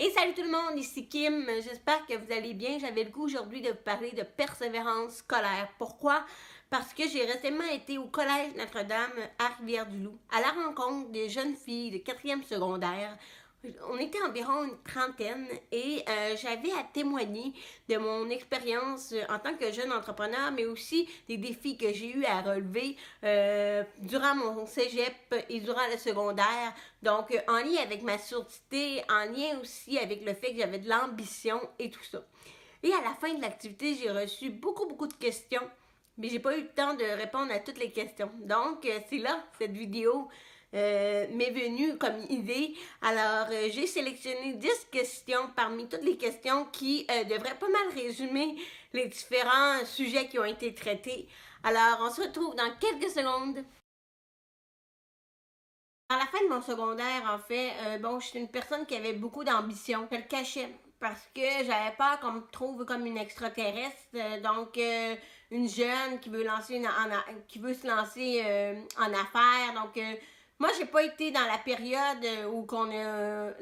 Et salut tout le monde, ici Kim, j'espère que vous allez bien. J'avais le goût aujourd'hui de vous parler de persévérance scolaire. Pourquoi? Parce que j'ai récemment été au Collège Notre-Dame à Rivière-du-Loup, à la rencontre des jeunes filles de 4e secondaire. On était environ une trentaine et j'avais à témoigner de mon expérience en tant que jeune entrepreneur, mais aussi des défis que j'ai eu à relever durant mon cégep et durant le secondaire. Donc, en lien avec ma surdité, en lien aussi avec le fait que j'avais de l'ambition et tout ça. Et à la fin de l'activité, j'ai reçu beaucoup de questions, mais j'ai pas eu le temps de répondre à toutes les questions. Donc, c'est là, cette vidéo m'est venue comme idée. Alors, j'ai sélectionné 10 questions parmi toutes les questions qui devraient pas mal résumer les différents sujets qui ont été traités. Alors, on se retrouve dans quelques secondes. À la fin de mon secondaire, en fait, bon, j'étais une personne qui avait beaucoup d'ambition. Je le cachais parce que j'avais peur qu'on me trouve comme une extraterrestre. Donc, une jeune qui veut qui veut se lancer en affaires. Donc, moi, j'ai pas été dans la période où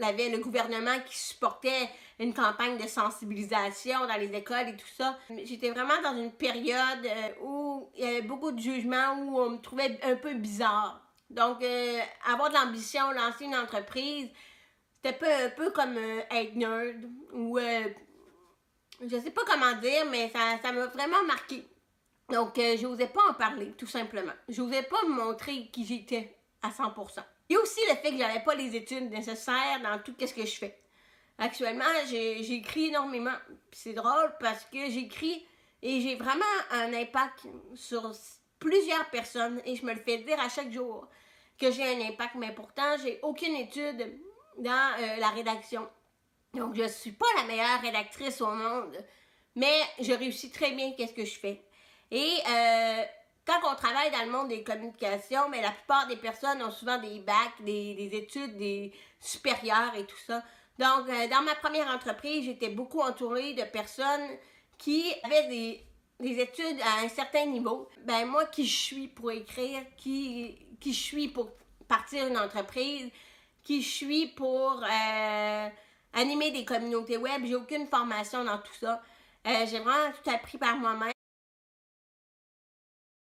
avait le gouvernement qui supportait une campagne de sensibilisation dans les écoles et tout ça. J'étais vraiment dans une période où il y avait beaucoup de jugements, où on me trouvait un peu bizarre. Donc, avoir de l'ambition, lancer une entreprise, c'était un peu comme être nerd ou je sais pas comment dire, mais ça m'a vraiment marqué. Donc, j'osais pas en parler, tout simplement. J'osais pas me montrer qui j'étais à 100%. Il y a aussi le fait que j'avais pas les études nécessaires dans tout ce que je fais. Actuellement, j'écris énormément. C'est drôle parce que j'écris et j'ai vraiment un impact sur plusieurs personnes et je me le fais dire à chaque jour que j'ai un impact, mais pourtant, j'ai aucune étude dans la rédaction. Donc, je ne suis pas la meilleure rédactrice au monde, mais je réussis très bien qu'est-ce que je fais. Et quand on travaille dans le monde des communications, mais la plupart des personnes ont souvent des bacs, des études supérieures et tout ça. Donc, dans ma première entreprise, j'étais beaucoup entourée de personnes qui avaient des études à un certain niveau. Ben moi, qui je suis pour écrire, qui je suis pour partir une entreprise, qui je suis pour animer des communautés web. J'ai aucune formation dans tout ça. J'ai vraiment tout appris par moi-même.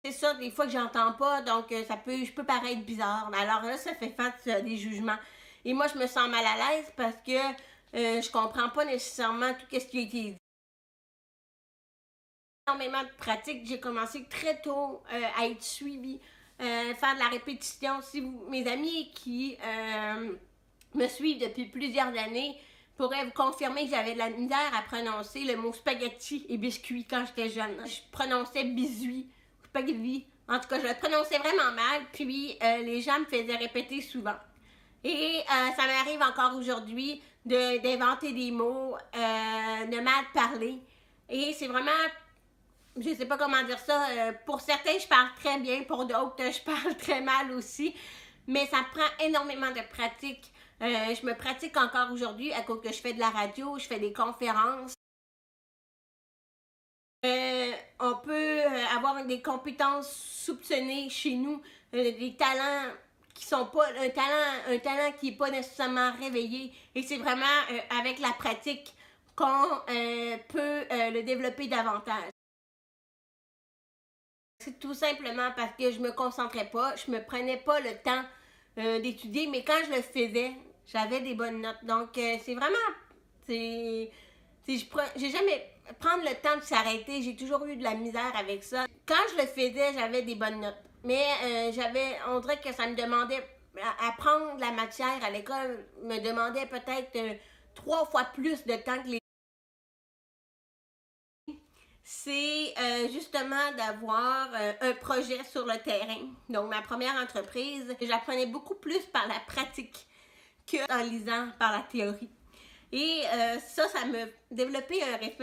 C'est ça, des fois que j'entends pas, donc je peux paraître bizarre. Alors là, ça fait face à des jugements. Et moi, je me sens mal à l'aise parce que je comprends pas nécessairement tout ce qui a été dit. Énormément de pratique. J'ai commencé très tôt à être suivie, faire de la répétition. Si mes amis qui me suivent depuis plusieurs années pourraient vous confirmer que j'avais de la misère à prononcer le mot spaghetti et biscuit quand j'étais jeune. Je prononçais biscuit, spaghetti. En tout cas, je le prononçais vraiment mal, puis les gens me faisaient répéter souvent. Et ça m'arrive encore aujourd'hui d'inventer des mots, de mal parler. Et c'est vraiment, je sais pas comment dire ça, pour certains je parle très bien, pour d'autres je parle très mal aussi, mais ça prend énormément de pratique. Je me pratique encore aujourd'hui à cause que je fais de la radio, je fais des conférences. On peut avoir des compétences soupçonnées chez nous, des talents qui sont pas un talent qui n'est pas nécessairement réveillé, et c'est vraiment avec la pratique qu'on peut le développer davantage. C'est tout simplement parce que je me concentrais pas, je me prenais pas le temps d'étudier, mais quand je le faisais, j'avais des bonnes notes. Donc c'est vraiment, j'ai jamais prendre le temps de s'arrêter, j'ai toujours eu de la misère avec ça. Quand je le faisais, j'avais des bonnes notes, mais on dirait que ça me demandait, apprendre la matière à l'école me demandait peut-être 3 fois plus de temps que les. C'est justement d'avoir un projet sur le terrain. Donc, ma première entreprise, j'apprenais beaucoup plus par la pratique qu'en lisant par la théorie. Et ça me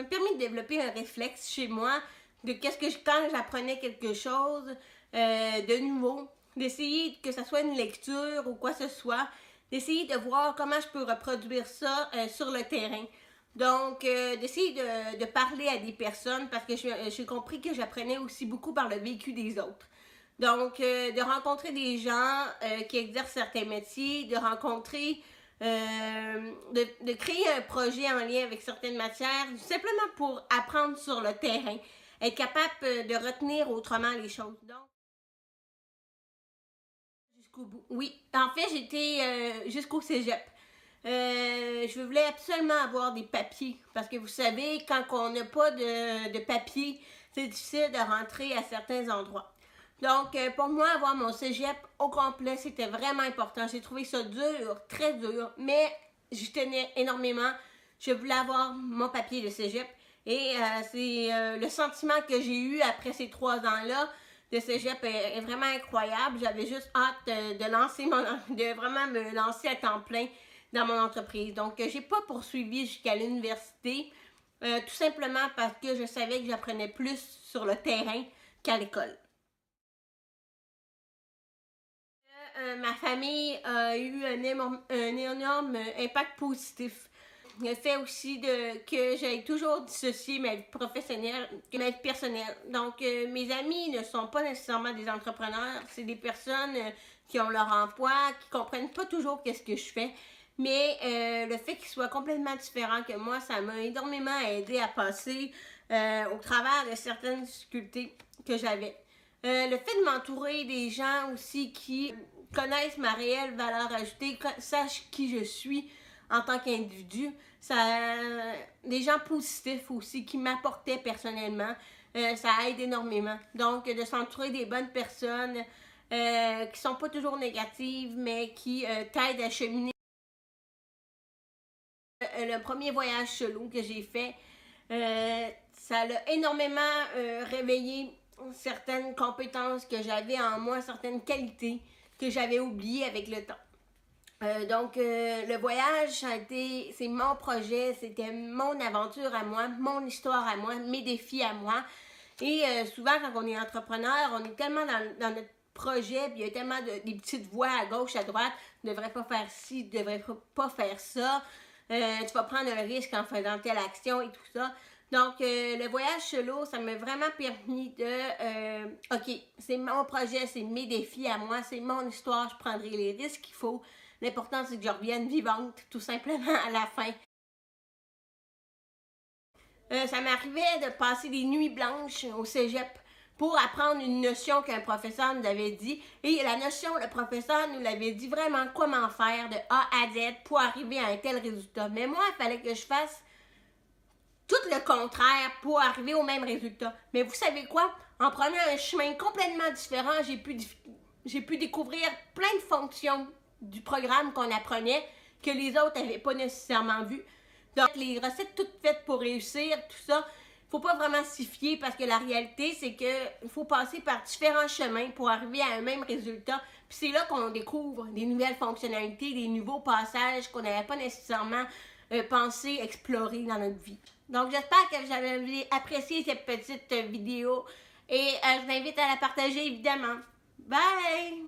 permet de développer un réflexe chez moi de quand j'apprenais quelque chose de nouveau, d'essayer que ce soit une lecture ou quoi que ce soit, d'essayer de voir comment je peux reproduire ça sur le terrain. Donc, d'essayer de parler à des personnes parce que j'ai compris que j'apprenais aussi beaucoup par le vécu des autres. Donc, de rencontrer des gens qui exercent certains métiers, de rencontrer de créer un projet en lien avec certaines matières, simplement pour apprendre sur le terrain, être capable de retenir autrement les choses. Donc, jusqu'au bout. Oui, en fait, j'étais jusqu'au cégep. Je voulais absolument avoir des papiers parce que vous savez, quand on n'a pas de papiers, c'est difficile de rentrer à certains endroits. Donc, pour moi, avoir mon cégep au complet, c'était vraiment important. J'ai trouvé ça dur, très dur, mais je tenais énormément. Je voulais avoir mon papier de cégep. Et c'est le sentiment que j'ai eu après ces 3 ans-là de cégep est vraiment incroyable. J'avais juste hâte de vraiment me lancer à temps plein dans mon entreprise. Donc, j'ai pas poursuivi jusqu'à l'université, tout simplement parce que je savais que j'apprenais plus sur le terrain qu'à l'école. Ma famille a eu un énorme impact positif. Le fait aussi que j'ai toujours dissocié ma vie professionnelle et ma vie personnelle. Donc, mes amis ne sont pas nécessairement des entrepreneurs, c'est des personnes qui ont leur emploi, qui comprennent pas toujours qu'est-ce que je fais. Mais le fait qu'ils soient complètement différents que moi, ça m'a énormément aidé à passer au travers de certaines difficultés que j'avais. Le fait de m'entourer des gens aussi qui connaissent ma réelle valeur ajoutée, sachent qui je suis en tant qu'individu, ça, des gens positifs aussi qui m'apportaient personnellement, ça aide énormément. Donc, de s'entourer des bonnes personnes qui sont pas toujours négatives, mais qui t'aident à cheminer. Le premier voyage solo que j'ai fait, ça a énormément réveillé certaines compétences que j'avais en moi, certaines qualités que j'avais oubliées avec le temps. Donc, le voyage, c'est mon projet, c'était mon aventure à moi, mon histoire à moi, mes défis à moi. Et souvent, quand on est entrepreneur, on est tellement dans notre projet, puis il y a tellement des petites voix à gauche, à droite, tu ne devrais pas faire ci, tu ne devrais pas faire ça, tu vas prendre un risque en faisant telle action et tout ça. Donc, le voyage solo, ça m'a vraiment permis OK, c'est mon projet, c'est mes défis à moi, c'est mon histoire, je prendrai les risques qu'il faut. L'important, c'est que je revienne vivante, tout simplement, à la fin. Ça m'arrivait de passer des nuits blanches au cégep pour apprendre une notion qu'un professeur nous avait dit. Et la notion, le professeur nous l'avait dit vraiment comment faire de A à Z pour arriver à un tel résultat. Mais moi, il fallait que je fasse tout le contraire pour arriver au même résultat. Mais vous savez quoi? En prenant un chemin complètement différent, j'ai pu découvrir plein de fonctions du programme qu'on apprenait que les autres n'avaient pas nécessairement vu. Donc, les recettes toutes faites pour réussir, tout ça, il ne faut pas vraiment s'y fier parce que la réalité, c'est qu'il faut passer par différents chemins pour arriver à un même résultat. Puis c'est là qu'on découvre des nouvelles fonctionnalités, des nouveaux passages qu'on n'avait pas nécessairement pensé explorer dans notre vie. Donc, j'espère que vous avez apprécié cette petite vidéo et je vous invite à la partager évidemment. Bye!